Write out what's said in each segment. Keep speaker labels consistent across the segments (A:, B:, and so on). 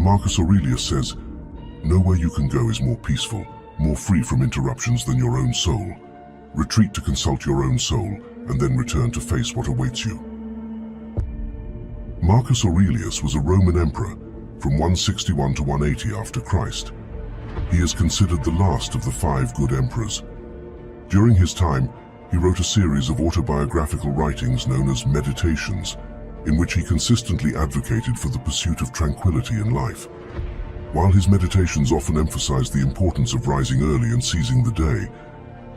A: Marcus Aurelius says, "Nowhere you can go is more peaceful, more free from interruptions than your own soul. Retreat to consult your own soul, and then return to face what awaits you." Marcus Aurelius was a Roman emperor from 161 to 180 after Christ. He is considered the last of the 5 good emperors. During his time, he wrote a series of autobiographical writings known as Meditations, in which he consistently advocated for the pursuit of tranquility in life. While his meditations often emphasized the importance of rising early and seizing the day,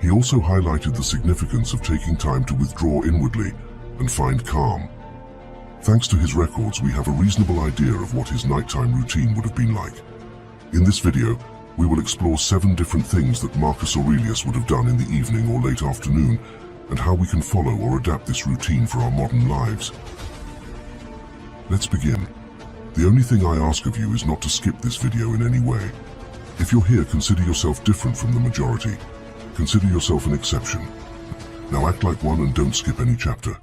A: he also highlighted the significance of taking time to withdraw inwardly and find calm. Thanks to his records, we have a reasonable idea of what his nighttime routine would have been like. In this video, we will explore 7 different things that Marcus Aurelius would have done in the evening or late afternoon, and how we can follow or adapt this routine for our modern lives. Let's begin. The only thing I ask of you is not to skip this video in any way. If you're here, consider yourself different from the majority. Consider yourself an exception. Now act like one and don't skip any chapter.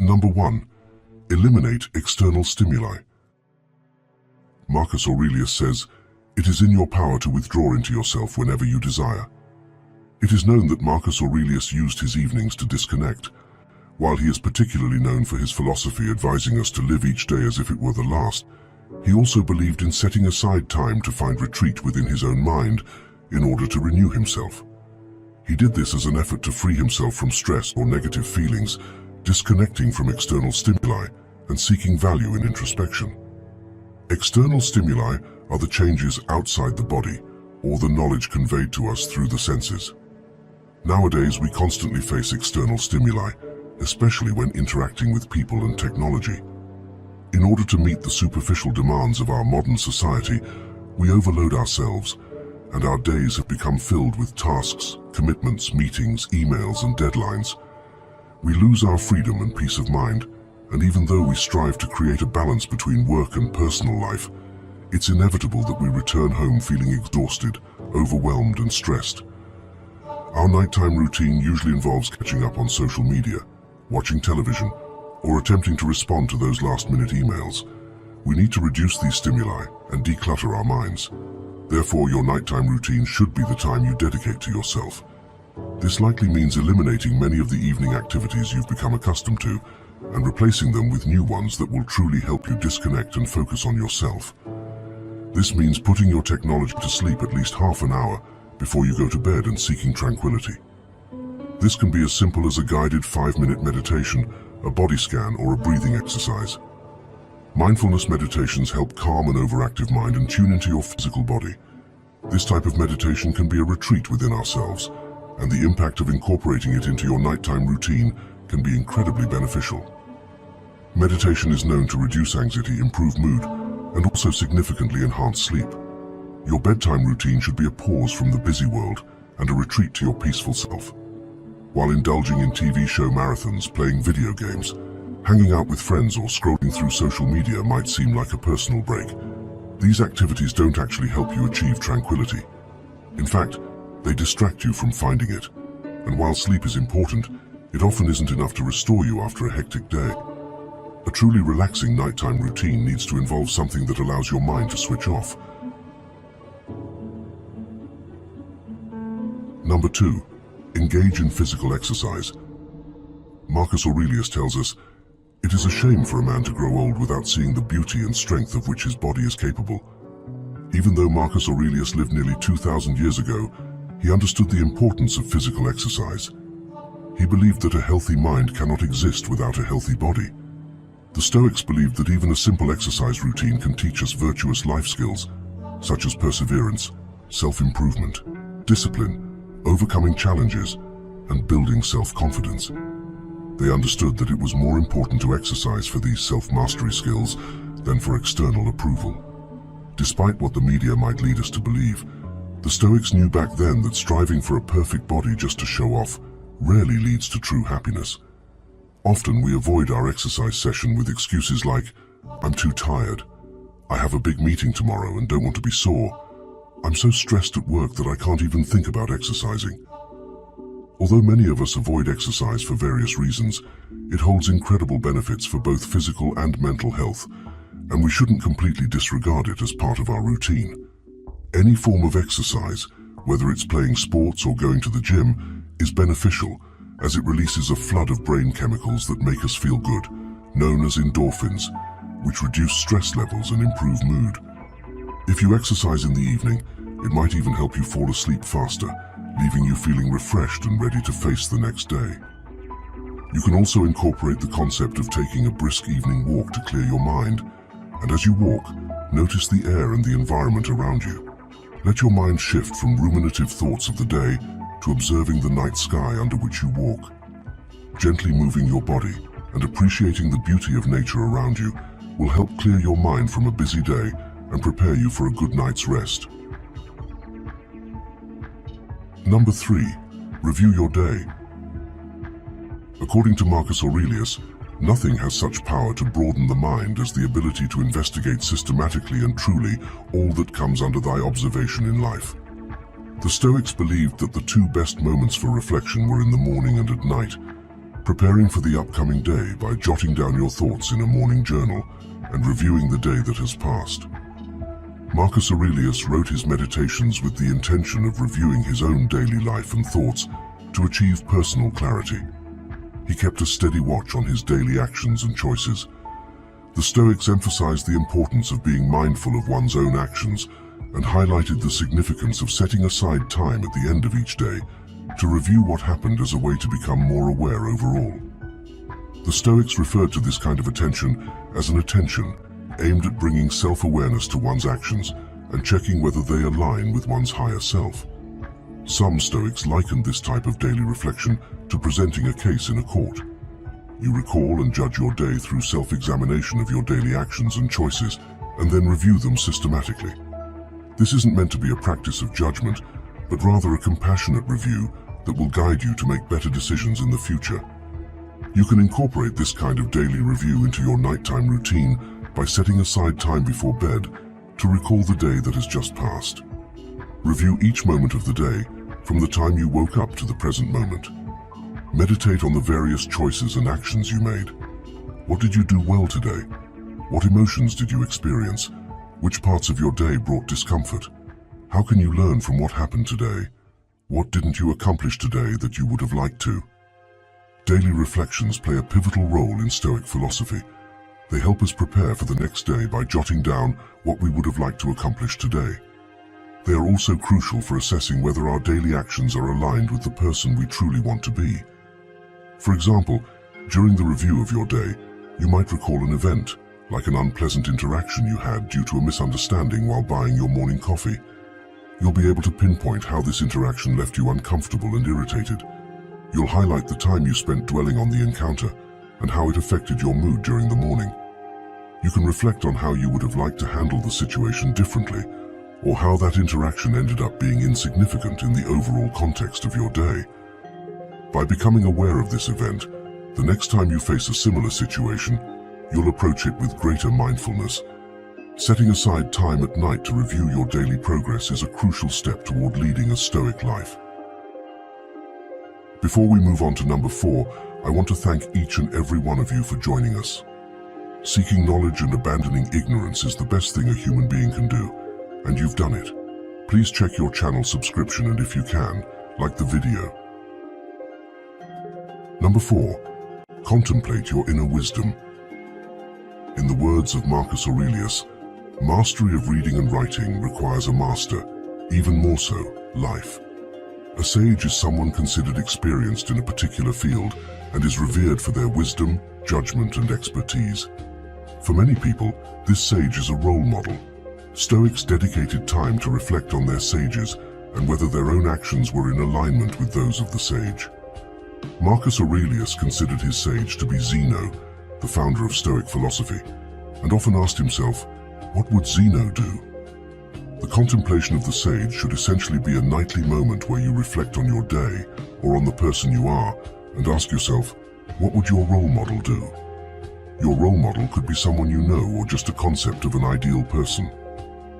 A: Number 1. Eliminate external stimuli. Marcus Aurelius says, "It is in your power to withdraw into yourself whenever you desire." It is known that Marcus Aurelius used his evenings to disconnect. While he is particularly known for his philosophy advising us to live each day as if it were the last, he also believed in setting aside time to find retreat within his own mind in order to renew himself. He did this as an effort to free himself from stress or negative feelings, disconnecting from external stimuli and seeking value in introspection. External stimuli are the changes outside the body or the knowledge conveyed to us through the senses. Nowadays, we constantly face external stimuli, especially when interacting with people and technology. In order to meet the superficial demands of our modern society, we overload ourselves, and our days have become filled with tasks, commitments, meetings, emails, and deadlines. We lose our freedom and peace of mind, and even though we strive to create a balance between work and personal life, it's inevitable that we return home feeling exhausted, overwhelmed, and stressed. Our nighttime routine usually involves catching up on social media, watching television, or attempting to respond to those last-minute emails. We need to reduce these stimuli and declutter our minds. Therefore, your nighttime routine should be the time you dedicate to yourself. This likely means eliminating many of the evening activities you've become accustomed to and replacing them with new ones that will truly help you disconnect and focus on yourself. This means putting your technology to sleep at least half an hour before you go to bed and seeking tranquility. This can be as simple as a guided 5-minute meditation, a body scan, or a breathing exercise. Mindfulness meditations help calm an overactive mind and tune into your physical body. This type of meditation can be a retreat within ourselves, and the impact of incorporating it into your nighttime routine can be incredibly beneficial. Meditation is known to reduce anxiety, improve mood, and also significantly enhance sleep. Your bedtime routine should be a pause from the busy world and a retreat to your peaceful self. While indulging in TV show marathons, playing video games, hanging out with friends, or scrolling through social media might seem like a personal break, these activities don't actually help you achieve tranquility. In fact, they distract you from finding it. And while sleep is important, it often isn't enough to restore you after a hectic day. A truly relaxing nighttime routine needs to involve something that allows your mind to switch off. Number 2. Engage in physical exercise. Marcus Aurelius tells us, "It is a shame for a man to grow old without seeing the beauty and strength of which his body is capable." Even though Marcus Aurelius lived nearly 2,000 years ago, he understood the importance of physical exercise. He believed that a healthy mind cannot exist without a healthy body. The Stoics believed that even a simple exercise routine can teach us virtuous life skills, such as perseverance, self-improvement, discipline, overcoming challenges, and building self-confidence. They understood that it was more important to exercise for these self-mastery skills than for external approval. Despite what the media might lead us to believe, the Stoics knew back then that striving for a perfect body just to show off rarely leads to true happiness. Often we avoid our exercise session with excuses like, "I'm too tired," I have a big meeting tomorrow and don't want to be sore. I'm so stressed at work that I can't even think about exercising. Although many of us avoid exercise for various reasons, it holds incredible benefits for both physical and mental health, and we shouldn't completely disregard it as part of our routine. Any form of exercise, whether it's playing sports or going to the gym, is beneficial as it releases a flood of brain chemicals that make us feel good, known as endorphins, which reduce stress levels and improve mood. If you exercise in the evening, it might even help you fall asleep faster, leaving you feeling refreshed and ready to face the next day. You can also incorporate the concept of taking a brisk evening walk to clear your mind, and as you walk, notice the air and the environment around you. Let your mind shift from ruminative thoughts of the day to observing the night sky under which you walk. Gently moving your body and appreciating the beauty of nature around you will help clear your mind from a busy day and prepare you for a good night's rest. Number 3. Review your day. According to Marcus Aurelius, nothing has such power to broaden the mind as the ability to investigate systematically and truly all that comes under thy observation in life. The Stoics believed that the two best moments for reflection were in the morning and at night, preparing for the upcoming day by jotting down your thoughts in a morning journal and reviewing the day that has passed. Marcus Aurelius wrote his meditations with the intention of reviewing his own daily life and thoughts to achieve personal clarity. He kept a steady watch on his daily actions and choices. The Stoics emphasized the importance of being mindful of one's own actions and highlighted the significance of setting aside time at the end of each day to review what happened as a way to become more aware overall. The Stoics referred to this kind of attention as an attention aimed at bringing self-awareness to one's actions and checking whether they align with one's higher self. Some Stoics likened this type of daily reflection to presenting a case in a court. You recall and judge your day through self-examination of your daily actions and choices, and then review them systematically. This isn't meant to be a practice of judgment, but rather a compassionate review that will guide you to make better decisions in the future. You can incorporate this kind of daily review into your nighttime routine by setting aside time before bed to recall the day that has just passed. Review each moment of the day, from the time you woke up to the present moment. Meditate on the various choices and actions you made. What did you do well today? What emotions did you experience? Which parts of your day brought discomfort? How can you learn from what happened today? What didn't you accomplish today that you would have liked to? Daily reflections play a pivotal role in Stoic philosophy. They help us prepare for the next day by jotting down what we would have liked to accomplish today. They are also crucial for assessing whether our daily actions are aligned with the person we truly want to be. For example, during the review of your day, you might recall an event, like an unpleasant interaction you had due to a misunderstanding while buying your morning coffee. You'll be able to pinpoint how this interaction left you uncomfortable and irritated. You'll highlight the time you spent dwelling on the encounter and how it affected your mood during the morning. You can reflect on how you would have liked to handle the situation differently, or how that interaction ended up being insignificant in the overall context of your day. By becoming aware of this event, the next time you face a similar situation, you'll approach it with greater mindfulness. Setting aside time at night to review your daily progress is a crucial step toward leading a Stoic life. Before we move on to number 4, I want to thank each and every one of you for joining us. Seeking knowledge and abandoning ignorance is the best thing a human being can do, and you've done it. Please check your channel subscription and if you can, like the video. Number 4, contemplate your inner wisdom. In the words of Marcus Aurelius, mastery of reading and writing requires a master, even more so, life. A sage is someone considered experienced in a particular field and is revered for their wisdom, judgment, and expertise. For many people, this sage is a role model. Stoics dedicated time to reflect on their sages and whether their own actions were in alignment with those of the sage. Marcus Aurelius considered his sage to be Zeno, the founder of Stoic philosophy, and often asked himself, what would Zeno do? The contemplation of the sage should essentially be a nightly moment where you reflect on your day or on the person you are and ask yourself, what would your role model do? Your role model could be someone you know or just a concept of an ideal person.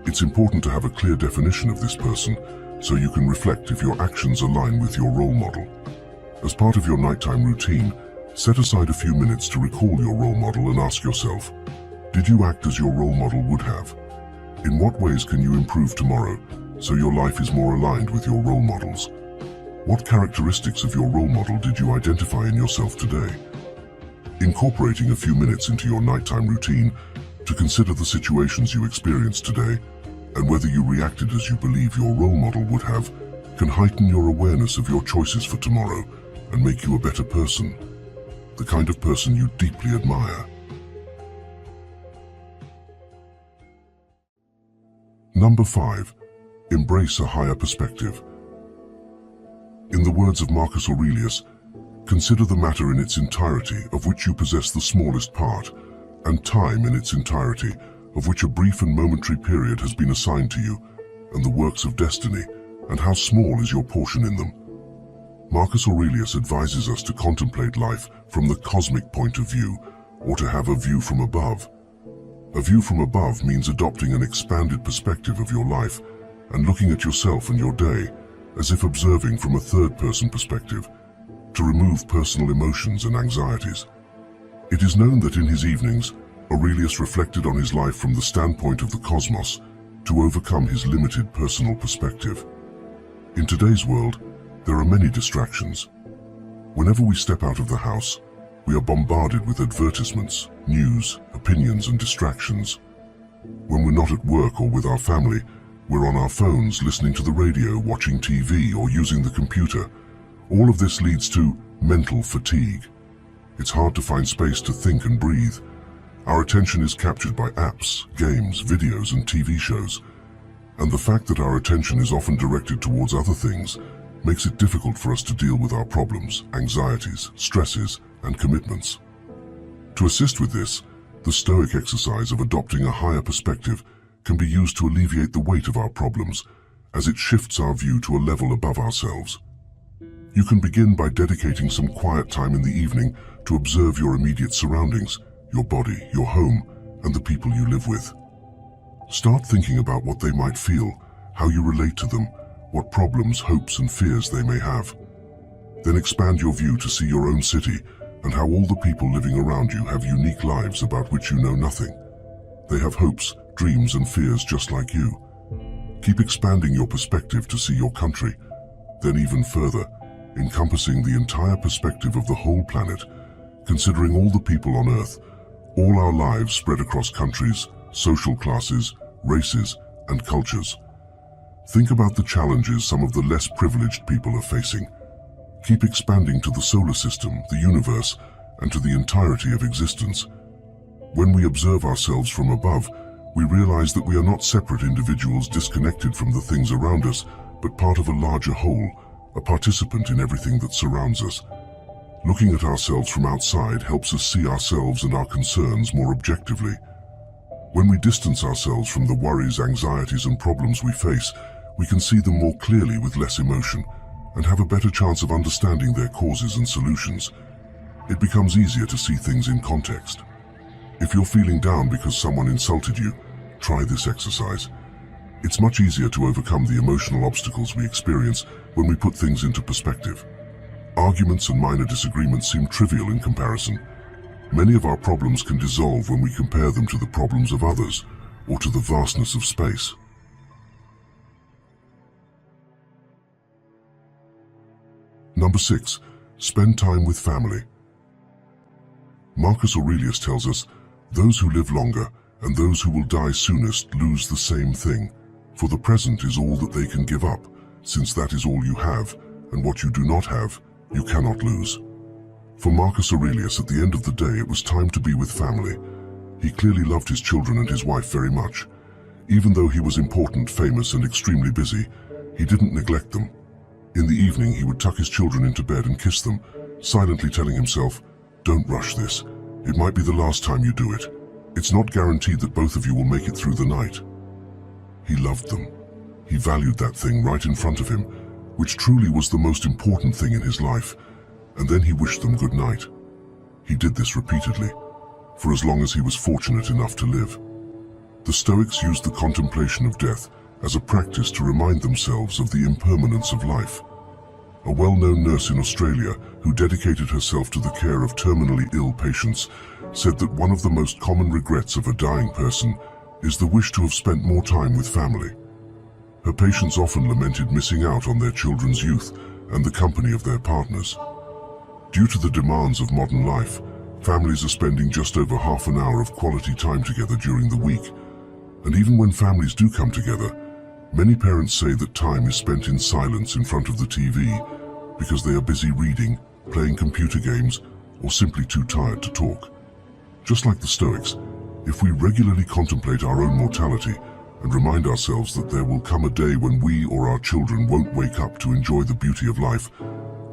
A: It's important to have a clear definition of this person so you can reflect if your actions align with your role model. As part of your nighttime routine, set aside a few minutes to recall your role model and ask yourself, did you act as your role model would have? In what ways can you improve tomorrow so your life is more aligned with your role models? What characteristics of your role model did you identify in yourself today? Incorporating a few minutes into your nighttime routine to consider the situations you experienced today and whether you reacted as you believe your role model would have can heighten your awareness of your choices for tomorrow and make you a better person, the kind of person you deeply admire. Number 5. Embrace a higher perspective. In the words of Marcus Aurelius, consider the matter in its entirety, of which you possess the smallest part, and time in its entirety, of which a brief and momentary period has been assigned to you, and the works of destiny, and how small is your portion in them. Marcus Aurelius advises us to contemplate life from the cosmic point of view, or to have a view from above. A view from above means adopting an expanded perspective of your life and looking at yourself and your day as if observing from a third-person perspective, to remove personal emotions and anxieties. It is known that in his evenings, Aurelius reflected on his life from the standpoint of the cosmos to overcome his limited personal perspective. In today's world, there are many distractions. Whenever we step out of the house, we are bombarded with advertisements, news, opinions, and distractions. When we're not at work or with our family, we're on our phones, listening to the radio, watching TV, or using the computer. All of this leads to mental fatigue. It's hard to find space to think and breathe. Our attention is captured by apps, games, videos, and TV shows. And the fact that our attention is often directed towards other things makes it difficult for us to deal with our problems, anxieties, stresses, and commitments. To assist with this, the Stoic exercise of adopting a higher perspective can be used to alleviate the weight of our problems, as it shifts our view to a level above ourselves. You can begin by dedicating some quiet time in the evening to observe your immediate surroundings, your body, your home, and the people you live with. Start thinking about what they might feel, how you relate to them, what problems, hopes, and fears they may have. Then expand your view to see your own city and how all the people living around you have unique lives about which you know nothing. They have hopes, dreams, and fears just like you. Keep expanding your perspective to see your country, then even further, encompassing the entire perspective of the whole planet, considering all the people on Earth, all our lives spread across countries, social classes, races, and cultures. Think about the challenges some of the less privileged people are facing. Keep expanding to the solar system, the universe, and to the entirety of existence. When we observe ourselves from above, we realize that we are not separate individuals disconnected from the things around us, but part of a larger whole, a participant in everything that surrounds us. Looking at ourselves from outside helps us see ourselves and our concerns more objectively. When we distance ourselves from the worries, anxieties, and problems we face, we can see them more clearly with less emotion and have a better chance of understanding their causes and solutions. It becomes easier to see things in context. If you're feeling down because someone insulted you, try this exercise. It's much easier to overcome the emotional obstacles we experience when we put things into perspective. Arguments and minor disagreements seem trivial in comparison. Many of our problems can dissolve when we compare them to the problems of others or to the vastness of space. Number 6. Spend time with family. Marcus Aurelius tells us, "Those who live longer and those who will die soonest lose the same thing, for the present is all that they can give up, since that is all you have, and what you do not have, you cannot lose." For Marcus Aurelius, at the end of the day, it was time to be with family. He clearly loved his children and his wife very much. Even though he was important, famous, and extremely busy, he didn't neglect them. In the evening, he would tuck his children into bed and kiss them, silently telling himself, "Don't rush this. It might be the last time you do it. It's not guaranteed that both of you will make it through the night." He loved them. He valued that thing right in front of him, which truly was the most important thing in his life, and then he wished them good night. He did this repeatedly. for as long as he was fortunate enough to live. The Stoics used the contemplation of death as a practice to remind themselves of the impermanence of life. A well-known nurse in Australia who dedicated herself to the care of terminally ill patients said that one of the most common regrets of a dying person is the wish to have spent more time with family. Her patients often lamented missing out on their children's youth and the company of their partners. Due to the demands of modern life, families are spending just over half an hour of quality time together during the week. And even when families do come together, many parents say that time is spent in silence in front of the TV because they are busy reading, playing computer games, or simply too tired to talk. Just like the Stoics, if we regularly contemplate our own mortality and remind ourselves that there will come a day when we or our children won't wake up to enjoy the beauty of life,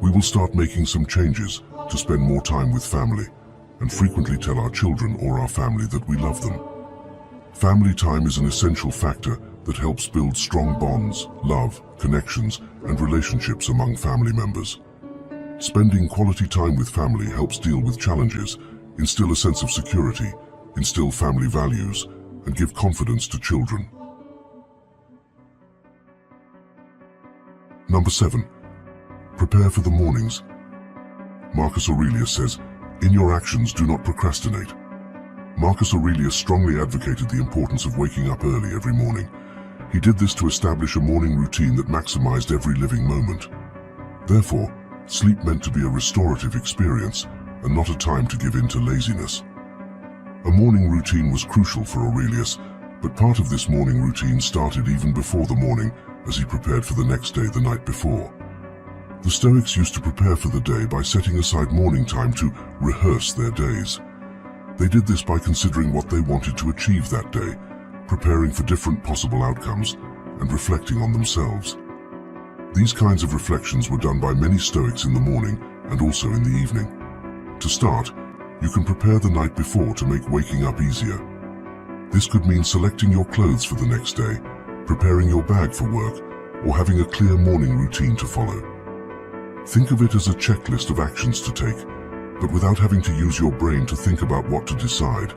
A: we will start making some changes to spend more time with family and frequently tell our children or our family that we love them. Family time is an essential factor that helps build strong bonds, love, connections, and relationships among family members. Spending quality time with family helps deal with challenges, instill a sense of security, instill family values, and give confidence to children. Number 7. Prepare for the mornings. Marcus Aurelius says, "In your actions, do not procrastinate." Marcus Aurelius strongly advocated the importance of waking up early every morning. He did this to establish a morning routine that maximized every living moment. Therefore, sleep meant to be a restorative experience and not a time to give in to laziness. A morning routine was crucial for Aurelius, but part of this morning routine started even before the morning as he prepared for the next day the night before. The Stoics used to prepare for the day by setting aside morning time to rehearse their days. They did this by considering what they wanted to achieve that day, preparing for different possible outcomes, and reflecting on themselves. These kinds of reflections were done by many Stoics in the morning and also in the evening. To start, you can prepare the night before to make waking up easier. This could mean selecting your clothes for the next day, preparing your bag for work, or having a clear morning routine to follow. Think of it as a checklist of actions to take, but without having to use your brain to think about what to decide,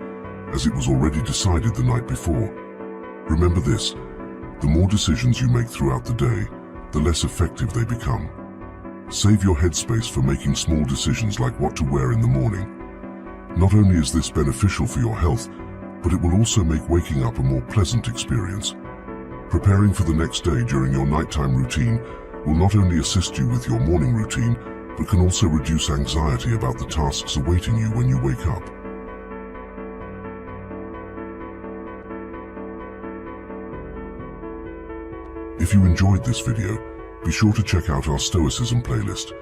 A: as it was already decided the night before. Remember this, the more decisions you make throughout the day, the less effective they become. Save your headspace for making small decisions like what to wear in the morning. Not only is this beneficial for your health, but it will also make waking up a more pleasant experience. Preparing for the next day during your nighttime routine will not only assist you with your morning routine, but can also reduce anxiety about the tasks awaiting you when you wake up. If you enjoyed this video, be sure to check out our Stoicism playlist.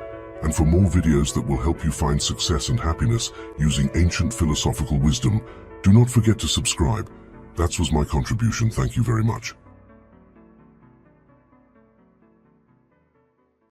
A: And for more videos that will help you find success and happiness using ancient philosophical wisdom, do not forget to subscribe. That was my contribution. Thank you very much.